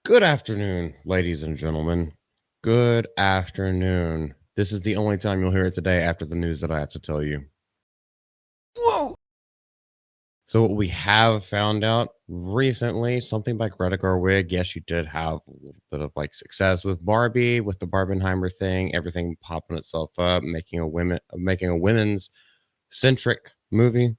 Good afternoon, ladies and gentlemen. Good afternoon. This is the only time you'll hear it today after the news that I have to tell you. Whoa! So, what we have found out recently, something by Greta Gerwig. Yes, she did have a little bit of success with Barbie, with the Barbenheimer thing, everything popping itself up, making a women's centric movie,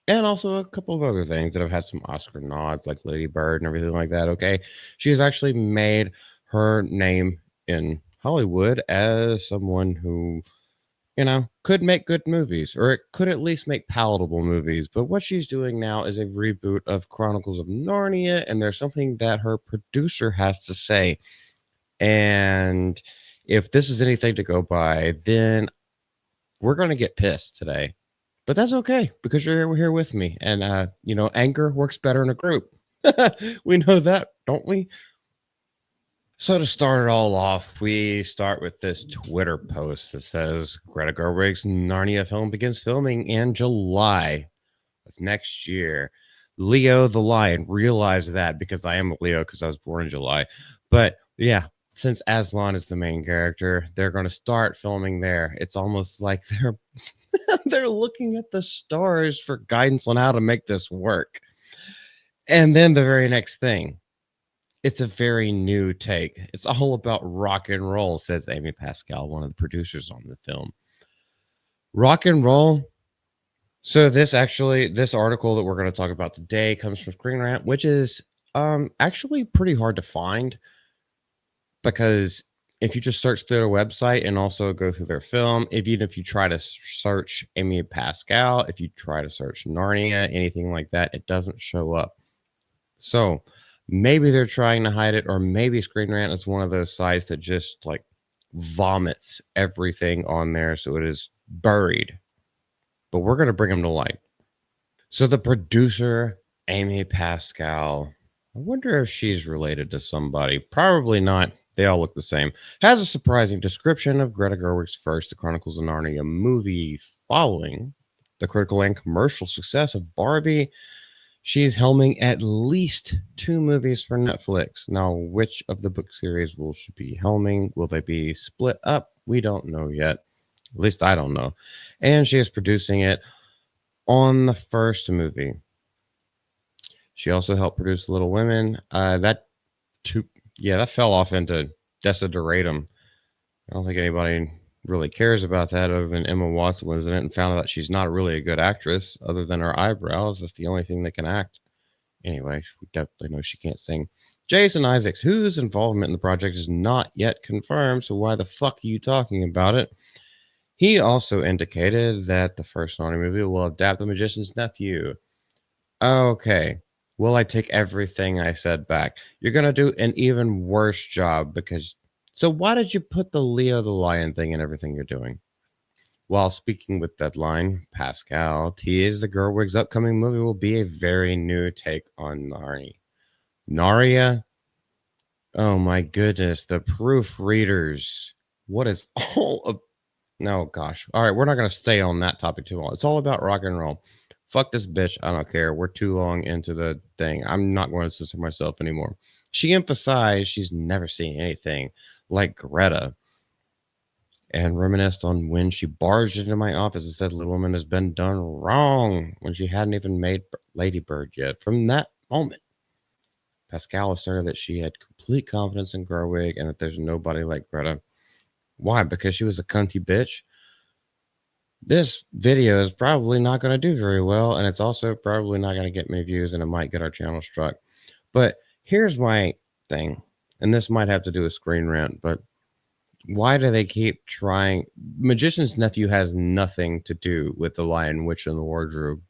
and also a couple of other things that have had some Oscar nods, like Lady Bird and everything like that. Okay, she has actually made her name in Hollywood as someone who, could make good movies, or it could at least make palatable movies. But what she's doing now is a reboot of Chronicles of Narnia, and there's something that her producer has to say. And if this is anything to go by, then we're going to get pissed today. But that's okay because you're here with me. And, anger works better in a group. We know that, don't we? So, to start it all off, we start with this Twitter post that says Greta Gerwig's Narnia film begins filming in July of next year. Leo the Lion, realize that because I am a Leo because I was born in July. But yeah, since Aslan is the main character, they're going to start filming there. It's almost like they're looking at the stars for guidance on how to make this work. And then the very next thing, it's a very new take. It's all about rock and roll, says Amy Pascal, one of the producers on the film. Rock and roll. So this article that we're going to talk about today comes from Screen Rant, which is actually pretty hard to find because if you just search through their website and also go through their film, even if you try to search Amy Pascal, if you try to search Narnia, anything like that, it doesn't show up. So maybe they're trying to hide it, or maybe Screen Rant is one of those sites that just vomits everything on there, so it is buried. But we're gonna bring them to light. So the producer, Amy Pascal, I wonder if she's related to somebody. Probably not. They all look the same. Has a surprising description of Greta Gerwig's first The Chronicles of Narnia movie following the critical and commercial success of Barbie. She's helming at least two movies for Netflix. Now, which of the book series will she be helming? Will they be split up? We don't know yet. At least I don't know. And she is producing it on the first movie. She also helped produce Little Women. Too, that fell off into Desideratum. I don't think anybody really cares about that other than Emma Watson was in it and found out that she's not really a good actress other than her eyebrows. That's the only thing that can act. Anyway, we definitely know she can't sing. Jason Isaacs, whose involvement in the project is not yet confirmed, so why the fuck are you talking about it? He also indicated that the first Narnia movie will adapt The Magician's Nephew. Okay. Well, I take everything I said back. You're going to do an even worse job because. So, why did you put the Leo the Lion thing in everything you're doing? While speaking with Deadline, Pascal teased the Gerwig's upcoming movie will be a very new take on Narnia. Oh my goodness, the proofreaders. What is all of. No, gosh. All right, we're not going to stay on that topic too long. It's all about rock and roll. Fuck this bitch. I don't care. We're too long into the thing. I'm not going to listen to myself anymore. She emphasized she's never seen anything like Greta and reminisced on when she barged into my office and said Little Woman has been done wrong when she hadn't even made Lady Bird yet. From that moment, Pascal asserted that she had complete confidence in Gerwig and that there's nobody like Greta. Why? Because she was a cunty bitch? This video is probably not going to do very well, and it's also probably not going to get many views, and it might get our channel struck. But here's my thing, and this might have to do with Screen Rant, but why do they keep trying? Magician's Nephew has nothing to do with The Lion, Witch, and the Wardrobe.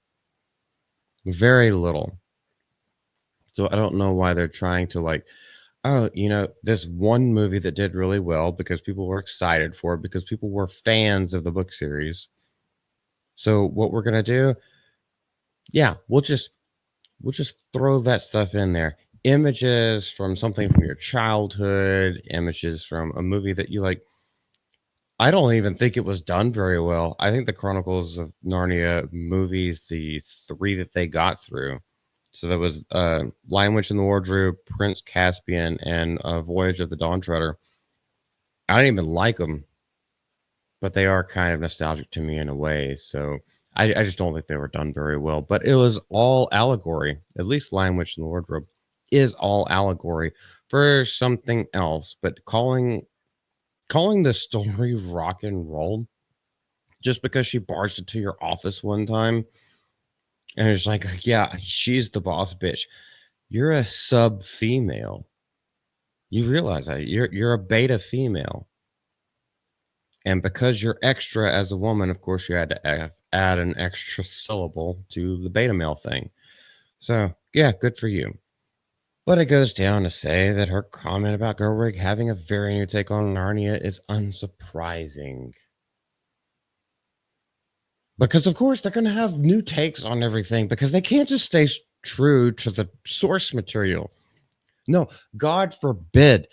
Very little. So I don't know why they're trying to oh, this one movie that did really well because people were excited for it because people were fans of the book series. So what we're gonna do, yeah, we'll just throw that stuff in there. Images from something from your childhood, images from a movie that you like. I don't even think it was done very well. I think the Chronicles of Narnia movies, the three that they got through, So there was Lion Witch in the Wardrobe, Prince Caspian, and Voyage of the Dawn Treader. I didn't even like them, but they are kind of nostalgic to me in a way. So I just don't think they were done very well. But it was all allegory. At least Lion Witch in the Wardrobe is all allegory for something else. But calling the story rock and roll just because she barged into your office one time and it's like, yeah, she's the boss bitch. You're a sub female. You realize that you're a beta female, and because you're extra as a woman, of course, you had to add an extra syllable to the beta male thing. So yeah, good for you. But it goes down to say that her comment about Gerwig having a very new take on Narnia is unsurprising. Because of course they're going to have new takes on everything because they can't just stay true to the source material. No, God forbid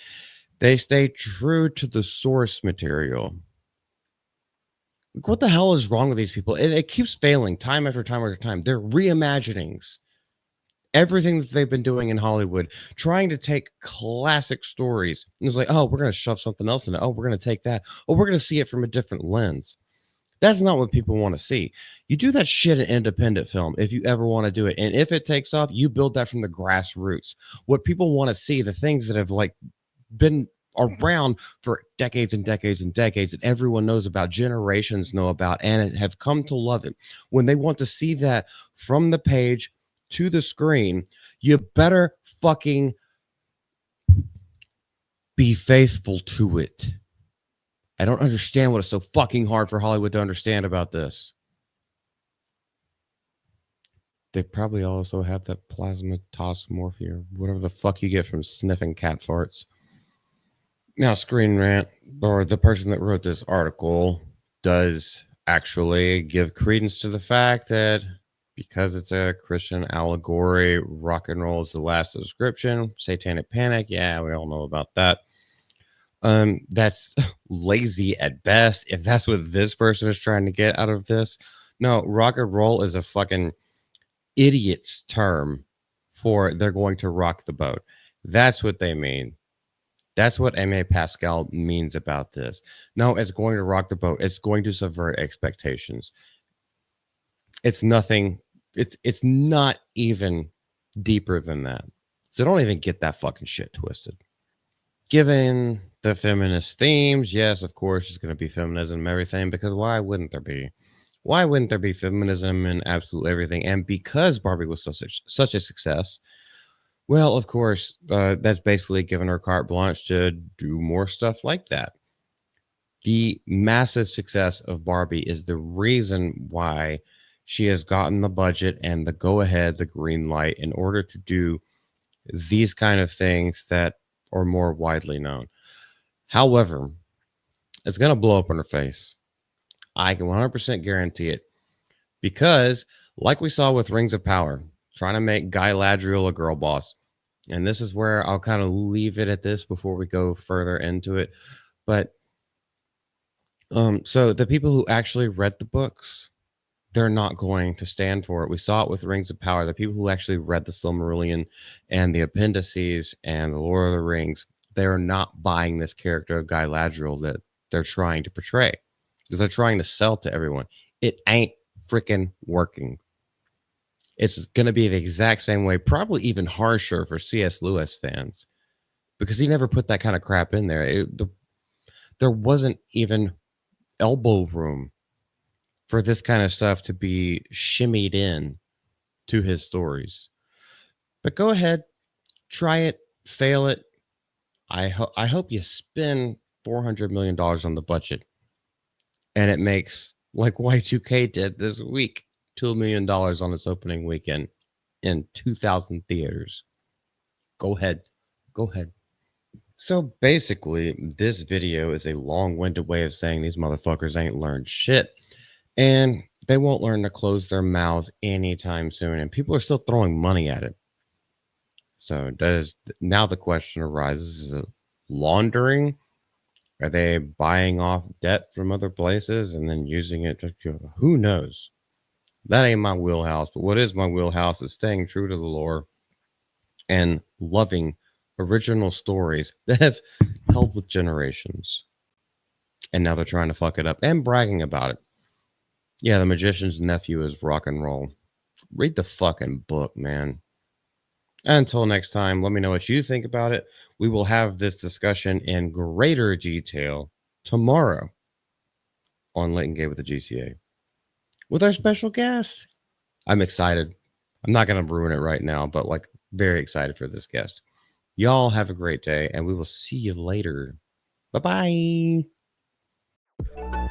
they stay true to the source material. What the hell is wrong with these people? It keeps failing time after time after time. They're reimaginings. Everything that they've been doing in Hollywood, trying to take classic stories. And it's like, oh, we're going to shove something else in it. Oh, we're going to take that. Oh, we're going to see it from a different lens. That's not what people want to see. You do that shit in independent film if you ever want to do it. And if it takes off, you build that from the grassroots. What people want to see, the things that have like been around for decades and decades and decades and everyone knows about, generations know about, and have come to love it. When they want to see that from the page to the screen, you better fucking be faithful to it. I don't understand what is so fucking hard for Hollywood to understand about this. They probably also have that plasmatosmorphia, whatever the fuck you get from sniffing cat farts. Now, Screen Rant, or the person that wrote this article, does actually give credence to the fact that because it's a Christian allegory, rock and roll is the last description. Satanic Panic, yeah, we all know about that. That's lazy at best. If that's what this person is trying to get out of this, no, rock and roll is a fucking idiot's term for they're going to rock the boat. That's what they mean. That's what M.A. Pascal means about this. No, it's going to rock the boat. It's going to subvert expectations. It's nothing. It's not even deeper than that. So don't even get that fucking shit twisted. Given the feminist themes, yes, of course, it's going to be feminism and everything, because why wouldn't there be? Why wouldn't there be feminism in absolutely everything? And because Barbie was such a success, well, of course, that's basically given her carte blanche to do more stuff like that. The massive success of Barbie is the reason why she has gotten the budget and the go ahead, the green light in order to do these kind of things that are more widely known. However, it's going to blow up in her face. I can 100% guarantee it because, like we saw with Rings of Power, trying to make Guy Ladriel a girl boss. And this is where I'll kind of leave it at this before we go further into it. But so the people who actually read the books, they're not going to stand for it. We saw it with Rings of Power. The people who actually read the Silmarillion and the appendices and the Lord of the Rings, they're not buying this character of Guy Ladriel that they're trying to portray because they're trying to sell to everyone. It ain't freaking working. It's going to be the exact same way, probably even harsher for C.S. Lewis fans because he never put that kind of crap in there. There wasn't even elbow room for this kind of stuff to be shimmied in to his stories. But go ahead, try it, fail it. I hope you spend $400 million on the budget and it makes like Y2K did this week, $2 million on its opening weekend in 2,000 theaters. Go ahead. Go ahead. So basically, this video is a long winded way of saying these motherfuckers ain't learned shit. And they won't learn to close their mouths anytime soon. And people are still throwing money at it. So does now the question arises, is it laundering? Are they buying off debt from other places and then using it? Who knows? That ain't my wheelhouse. But what is my wheelhouse is staying true to the lore and loving original stories that have held with generations. And now they're trying to fuck it up and bragging about it. Yeah, The Magician's Nephew is rock and roll. Read the fucking book, man. Until next time, let me know what you think about it. We will have this discussion in greater detail tomorrow on Late and Gay with the GCA with our special guest. I'm excited. I'm not going to ruin it right now, but like very excited for this guest. Y'all have a great day, and we will see you later. Bye bye.